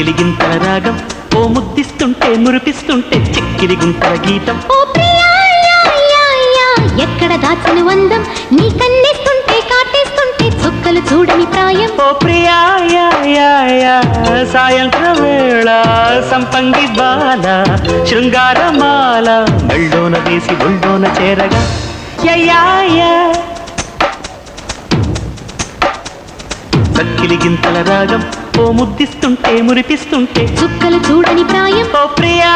చక్కిలి గింతల రాగం ఓ ముద్దిస్తుంటే మురిపిస్తుంటే చిక్కిలి గుంతల గీతం ఓ ప్రియా ఎక్కడ దాచను అందం నీ కన్నేస్తుంటే కాటేస్తుంటే చుక్కలు చూడని ప్రాయం ఓ ప్రియా సాయంత్రం వేళ సంపంగి బాల శృంగారమాల మెళ్ళోన వేసి ఒళ్ళోన చేరగా చక్కిలి గింతల రాగం ఓ ముద్దిస్తుంటే మురిపిస్తుంటే చుక్కలు చూడని ప్రాయం ఓ ప్రియా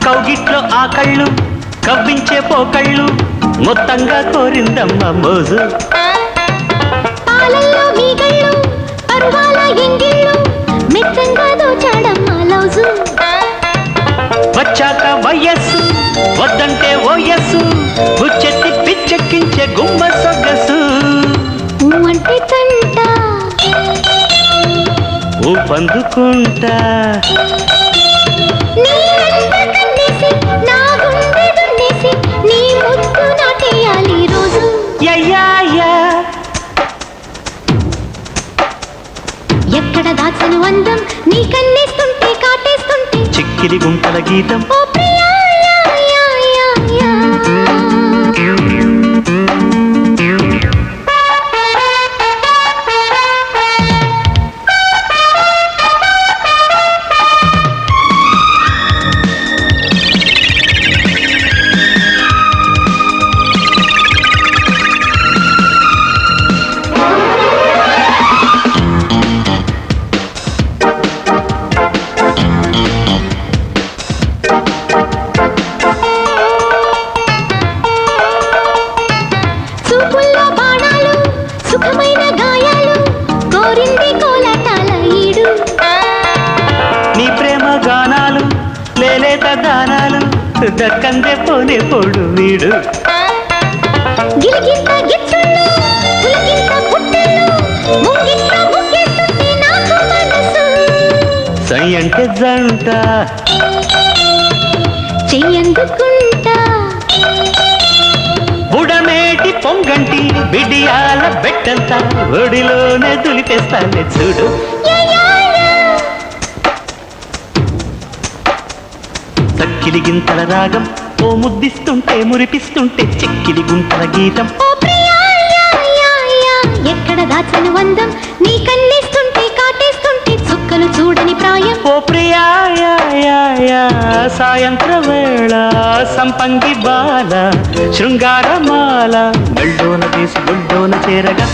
కౌగిట్లో ఆ కళ్ళు కవ్వించే పోకళ్ళు మొత్తంగా కోరిందమ్మ మోజు పాలల్లో మీగళ్ళు పరువాల ఎంగిళ్ళు మెత్తంగా దోచాడమ్మ లౌజు వచ్చాక వయస్సు వద్దంటే ఓయస్సు బుచ్చెత్తి పిచ్చెక్కించే గుమ్మ సొగసు అంటే తంట ఓ పందుకుంటా ఎక్కడ దాచను అందం నీ కన్నేస్తుంటే కాటేస్తుంటే చిక్కిలి గుంటల గీతం ఓ ప్రియా చూపుల్లో బాణాలు సుఖమైన గాయాలు కోరింది కోలాటాల ఈడు నీ ప్రేమ గానాలు లేలేత దానాలు దక్కందే పోనే పోడు వీడు గిలిగింత గిచ్చుళ్ళు పులకింత పుట్టెళ్ళు ముంగిట్ల ముగ్గేస్తుంది నాకు మనసు సై అంటే జంట చెయ్యందుకుంటా బుడమేటి పొంగంటి బిడియాల బెట్టంతా ఒడిలోనే దులిపేస్తానే చూడు చక్కిలి గింతల రాగం ఓ ముద్దిస్తుంటే మురిపిస్తుంటే చిక్కిలి గుంతల గీతం ఓ ప్రియా ఎక్కడ దాచను అందం నీ కన్నేస్తుంటే కాటేస్తుంటే చుక్కలు చూడని ప్రాయం ఓ ప్రియా సాయంత్ర వేళ సంపంగి బాల శృంగారమాల మెళ్ళోన వేసి ఒళ్ళోన చేరగా